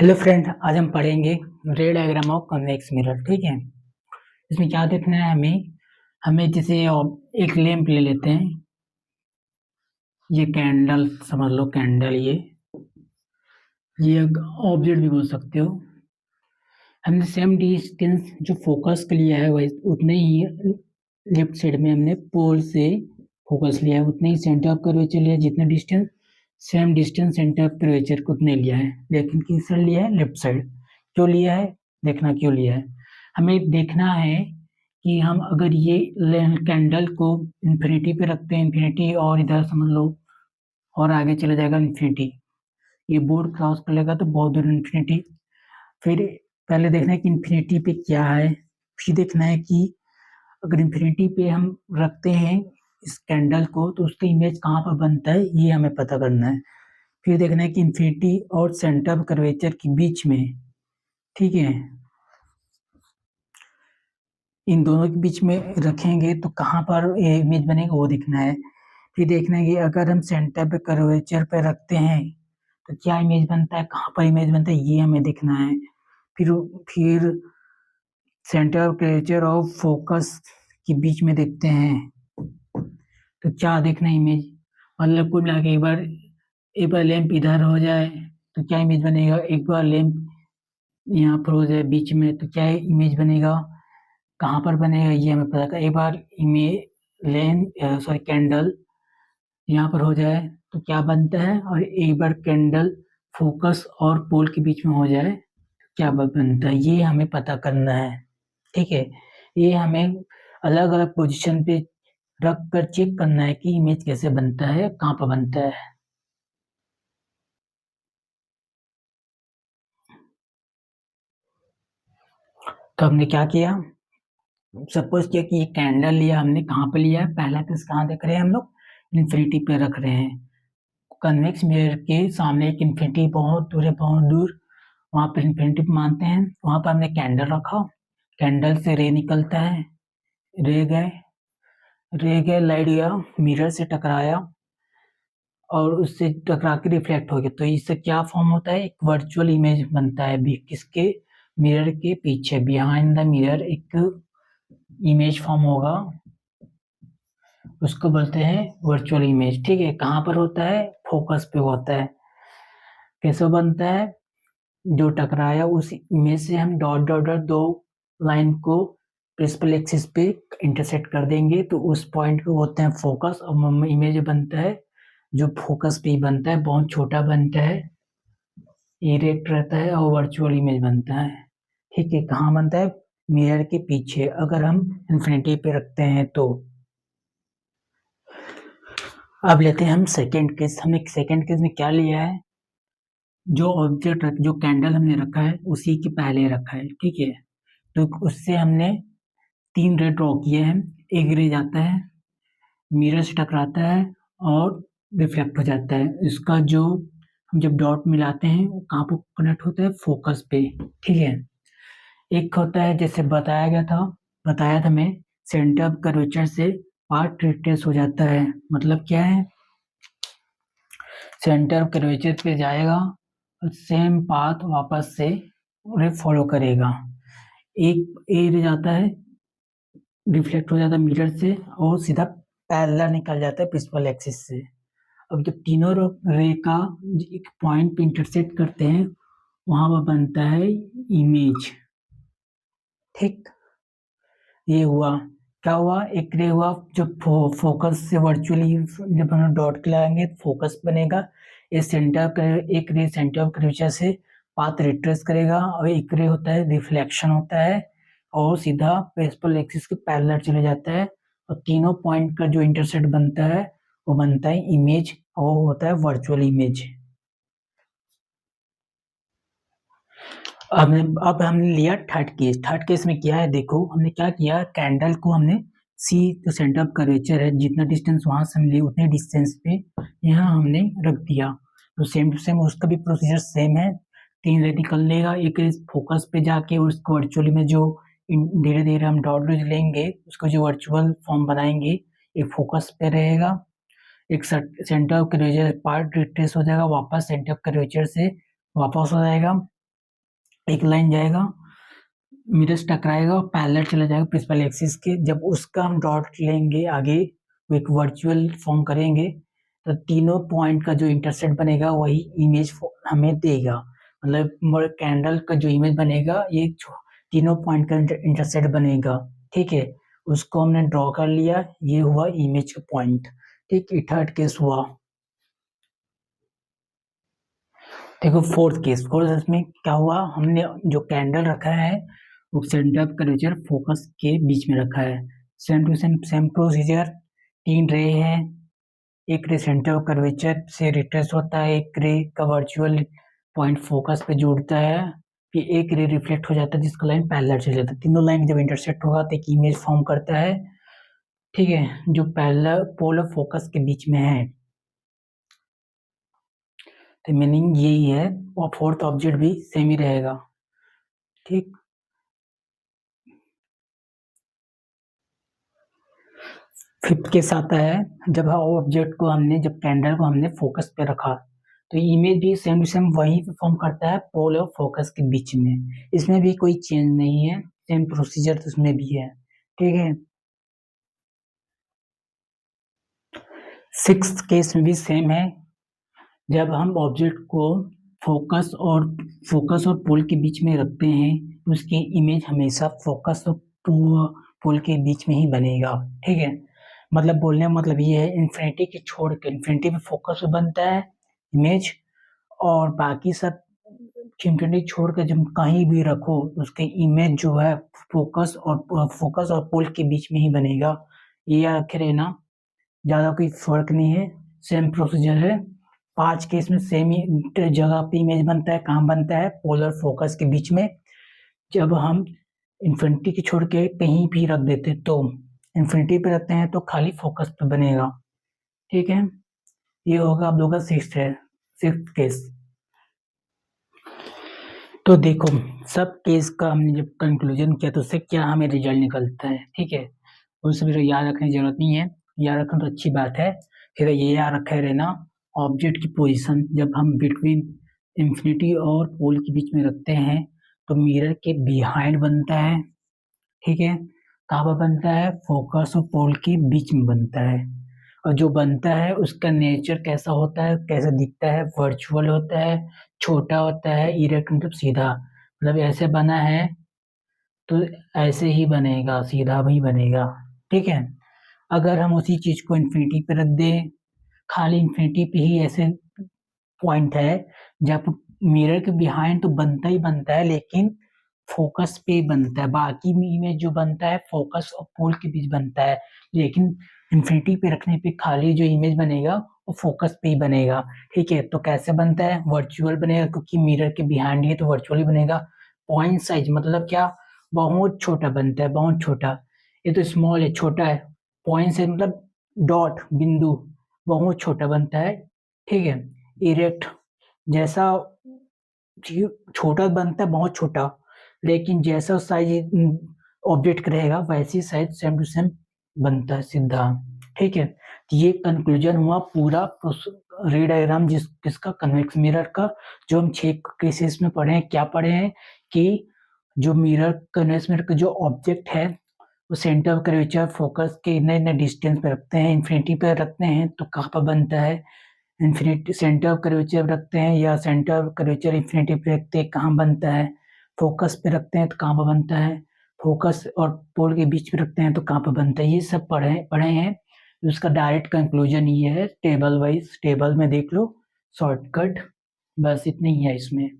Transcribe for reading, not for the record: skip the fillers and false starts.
Hello friend, आज हम पढ़ेंगे रे डायग्राम ऑफ कन्वेक्स मिरर। ठीक है। इसमें क्या देखना है हमें हमें जैसे एक लैंप ले लेते हैं। ये कैंडल समझ लो, कैंडल ये एक ऑब्जेक्ट भी बोल सकते हो। हमने सेम डिस्टेंस जो फोकस के लिया है वही उतने ही लेफ्ट साइड में हमने पोल से फोकस लिया है, उतने ही सेंटर ऑफ कर्वेचर लिया है। जितना distance same distance centre of curvature को उतने लिया है, लेकिन किस साइड लिया है? Left side. क्यों लिया है? देखना क्यों लिया है। हमें देखना है कि हम अगर ये कैंडल को इन्फिनिटी पे रखते हैं, इन्फिनिटी और इधर समझ लो और आगे चला जाएगा इन्फिनिटी, ये बोर्ड क्रॉस कर लेगा तो बहुत दूर इन्फिनिटी। फिर पहले देखना है कि इन्फिनिटी पे क्या है, फिर देखना है कि अगर इन्फिनिटी पे हम रखते हैं इस कैंडल को तो उसका इमेज कहाँ पर बनता है, ये हमें पता करना है। फिर देखना है कि इन्फिनिटी और सेंटर ऑफ कर्वेचर के बीच में, ठीक है, इन दोनों के बीच में रखेंगे तो कहाँ पर ये इमेज बनेगा वो देखना है। फिर देखना है कि अगर हम सेंटर पे कर्वेचर पे रखते हैं तो क्या इमेज बनता है, कहाँ पर इमेज बनता है, ये हमें देखना है। फिर सेंटर ऑफ कर्वेचर और फोकस के बीच में देखते हैं तो क्या देखना है इमेज। मतलब कुल मिला के एक बार लैंप इधर हो जाए तो क्या इमेज बनेगा, एक बार लैंप यहाँ पर हो जाए बीच में तो क्या इमेज बनेगा, कहाँ पर बनेगा, ये हमें पता था। एक बार इमेज कैंडल यहाँ पर हो जाए तो क्या बनता है, और एक बार कैंडल फोकस और पोल के बीच में हो जाए तो क्या बनता है, ये हमें पता करना है। ठीक है। ये हमें अलग अलग पोजीशन पे रख कर चेक करना है कि इमेज कैसे बनता है, कहाँ पर बनता है। तो हमने क्या किया, सपोज किया कि ये कैंडल लिया हमने, कहाँ पे लिया है, पहला केस कहाँ देख रहे हैं हम लोग, इन्फिनिटी पे रख रहे हैं। कन्वेक्स मिरर के सामने एक इन्फिनिटी बहुत दूर है, बहुत दूर, वहां पर इन्फिनिटी मानते हैं, वहां पर हमने कैंडल रखा, कैंडल से रे निकलता है, रे गए लाइट गया, मिरर से टकराया और उससे टकरा के रिफ्लेक्ट हो गया, तो इससे क्या फॉर्म होता है, एक वर्चुअल इमेज बनता है भी किसके, मिरर के पीछे, बिहाइंड द मिरर एक इमेज फॉर्म होगा, उसको बोलते हैं वर्चुअल इमेज। ठीक है। कहाँ पर होता है? फोकस पे होता है। कैसे बनता है? जो टकराया उस इमेज से हम डॉट डॉट डॉट दो लाइन को प्रिंसिपल एक्सिस पे इंटरसेक्ट कर देंगे तो उस पॉइंट पे होते हैं फोकस, और इमेज बनता है जो फोकस पे ही बनता है, बहुत छोटा बनता है, इरेक्ट रहता है और वर्चुअल इमेज बनता है। ठीक है। कहाँ बनता है? मिरर के पीछे, अगर हम इन्फिनिटी पे रखते हैं तो। अब लेते हैं हम सेकेंड केस। हमने सेकेंड केस में क्या लिया है, जो ऑब्जेक्ट जो कैंडल हमने रखा है उसी के पहले रखा है। ठीक है। तो उससे हमने तीन रे ड्रॉ किए हैं। एक रे जाता है, मिरर से टकराता है और रिफ्लेक्ट हो जाता है। इसका जो हम जब डॉट मिलाते हैं वो कहाँ पर कनेक्ट होता है? फोकस पे। ठीक है। एक होता है जैसे बताया था मैं, सेंटर ऑफ कर्वेचर से पार्ट रिट्रेस हो जाता है। मतलब क्या है, सेंटर ऑफ कर्वेचर पे जाएगा और सेम पाथ वापस से उन्हें फॉलो करेगा। एक ए रे जाता है, रिफ्लेक्ट हो जाता है मिरर से और सीधा पैरेलल निकल जाता है प्रिंसिपल एक्सिस से। अब जब तीनों रे का एक पॉइंट पे इंटरसेक्ट करते हैं वहां पर बनता है इमेज। ठीक। ये हुआ, क्या हुआ, एक रे हुआ जो फोकस से वर्चुअली जब हम डॉट लगाएंगे फोकस बनेगा। ये एक रे सेंटर ऑफ कर्वेचर से पाथ रिट्रेस करेगा, और एक रे होता है रिफ्लेक्शन होता है और सीधा प्रिंसिपल एक्सिस के पैरेलल चले जाता है, और तीनों पॉइंट का जो इंटरसेक्ट बनता है वो बनता है इमेज, और वो होता है वर्चुअल इमेज। अब हमने लिया थर्ड केस में क्या है, देखो हमने क्या किया, कैंडल को हमने सी जो सेंटर ऑफ कर्वेचर है जितना डिस्टेंस वहां से हम लिए उतने डिस्टेंस पे यहाँ हमने रख दिया। तो सेम टू सेम उसका भी प्रोसीजर सेम है। तीन रे निकल लेगा, एक फोकस पे जाके उसको वर्चुअली में जो धीरे धीरे हम डॉट डॉट लेंगे उसको जो वर्चुअल फॉर्म बनाएंगे, एक फोकस पे रहेगा, एक centre of curvature part retrace हो जाएगा, वापस सेंटर ऑफ कर्वेचर से वापस हो जाएगा, एक लाइन जाएगा, मिरर्स टकराएगा और पैरेलल चला जाएगा प्रिंसिपल एक्सिस के। जब उसका हम डॉट लेंगे आगे, वो एक वर्चुअल फॉर्म करेंगे, तो तीनों पॉइंट का जो इंटरसेक्ट बनेगा वही इमेज हमें देगा। मतलब कैंडल का जो इमेज बनेगा ये तीनों पॉइंट का इंटरसेक्ट बनेगा। ठीक है, उसको हमने ड्रॉ कर लिया, ये हुआ इमेज का पॉइंट। ठीक, ये थर्ड केस हुआ। देखो फोर्थ केस में क्या हुआ, हमने जो कैंडल रखा है वो सेंटर ऑफ कर्वेचर फोकस के बीच में रखा है। सेम टू सेम प्रोसीजर, 3 रे है, एक रे सेंटर ऑफ कर्वेचर से रिट्रेस होता है, एक रे का वर्चुअल पॉइंट फोकस पे जुड़ता है, फिर एक रे रिफ्लेक्ट हो जाता है जिसका लाइन पैरेलल चल जाता है। तीनों लाइन जब इंटरसेक्ट होगा तो एक इमेज फॉर्म करता है। ठीक है, जो पैरेलल पोलर फोकस के बीच में है। तो मीनिंग यही है, और फोर्थ ऑब्जेक्ट भी सेम ही रहेगा। ठीक, फिफ्थ केस आता है, जब ऑब्जेक्ट को हमने, जब कैंडल को हमने फोकस पे रखा तो इमेज भी सेम टू सेम वही फॉर्म करता है पोल और फोकस के बीच में। इसमें भी कोई चेंज नहीं है, सेम प्रोसीजर तो उसमें भी है। ठीक है, सिक्स्थ केस में भी सेम है, जब हम ऑब्जेक्ट को फोकस और पोल के बीच में रखते हैं तो उसकी इमेज हमेशा फोकस और पोल के बीच में ही बनेगा। ठीक है, मतलब बोलने का मतलब ये है, इन्फिनिटी के छोड़ के, इन्फिनिटी पे फोकस बनता है इमेज, और बाकी सब इन्फिनिटी छोड़ के जब कहीं भी रखो उसके इमेज जो है फोकस और पोल के बीच में ही बनेगा। ये आखिर है ना, ज़्यादा कोई फर्क नहीं है, सेम प्रोसीजर है। 5 केस में सेम ही जगह पे इमेज बनता है। कहाँ बनता है? पोलर फोकस के बीच में। जब हम इन्फिनिटी की छोड़ के कहीं भी रख देते तो, इन्फिनिटी पे रखते हैं तो खाली फोकस पे बनेगा। ठीक है, ये होगा आप लोगों का सिक्स्थ केस। तो देखो, सब केस का हमने जब कंक्लूजन किया तो उससे क्या हमें रिजल्ट निकलता है। ठीक है, उस सभी याद रखने की जरूरत नहीं है, याद रखना तो अच्छी बात है। फिर ये याद रखे रहना, ऑब्जेक्ट की पोजीशन जब हम बिटवीन इंफिनिटी और पोल के बीच में रखते हैं तो मिरर के बिहाइंड बनता है। ठीक है, कहाँ पर बनता है? फोकस और पोल के बीच में बनता है। और जो बनता है उसका नेचर कैसा होता है, कैसा दिखता है? वर्चुअल होता है, छोटा होता है, इरेक्ट मतलब सीधा, मतलब ऐसे बना है तो ऐसे ही बनेगा, सीधा भी बनेगा। ठीक है, अगर हम उसी चीज को इन्फिनिटी पे रख दें, खाली इन्फिनिटी पे ही ऐसे पॉइंट है जब मिरर के बिहाइंड तो बनता ही बनता है लेकिन फोकस पे बनता है, बाकी इमेज जो बनता है फोकस और पोल के बीच बनता है, लेकिन इन्फिनिटी पे रखने पे खाली जो इमेज बनेगा वो फोकस पे ही बनेगा। ठीक है, तो कैसे बनता है? वर्चुअल बनेगा, क्योंकि मिरर के बिहाइंड है तो वर्चुअली बनेगा। पॉइंट साइज मतलब क्या? बहुत छोटा बनता है, बहुत छोटा। ये तो स्मॉल है, छोटा है। पॉइंट साइज मतलब डॉट, बिंदु, बहुत छोटा बनता है। ठीक है, इरेक्ट जैसा छोटा बनता है, बहुत छोटा, लेकिन जैसा साइज ऑब्जेक्ट का रहेगा वैसी साइज सेम टू सेम बनता है सीधा। ठीक है, तो ये कंक्लूजन हुआ पूरा रे डायग्राम जिसका कन्वेक्स मिरर का, जो हम 6 केसेस में पढ़े हैं। क्या पढ़े हैं कि जो मिरर कन्वेक्स मिरर का जो ऑब्जेक्ट है वो सेंटर ऑफ कर्वेचर फोकस के इतने डिस्टेंस पे रखते हैं, इन्फिनिटी पे रखते हैं तो कहाँ पर बनता है? इन्फिनिटी सेंटर ऑफ कर्वेचर रखते हैं, या सेंटर ऑफ कर्वेचर इन्फिनिटी पे रखते हैं, कहाँ बनता है? फोकस पे रखते हैं तो कहाँ पर बनता है? फोकस और पोल के बीच में रखते हैं तो कहाँ पर बनता है? ये सब पढ़े पढ़े हैं। उसका डायरेक्ट कंक्लूजन ये है, टेबल वाइज टेबल में देख लो, शॉर्टकट, बस इतना ही है इसमें।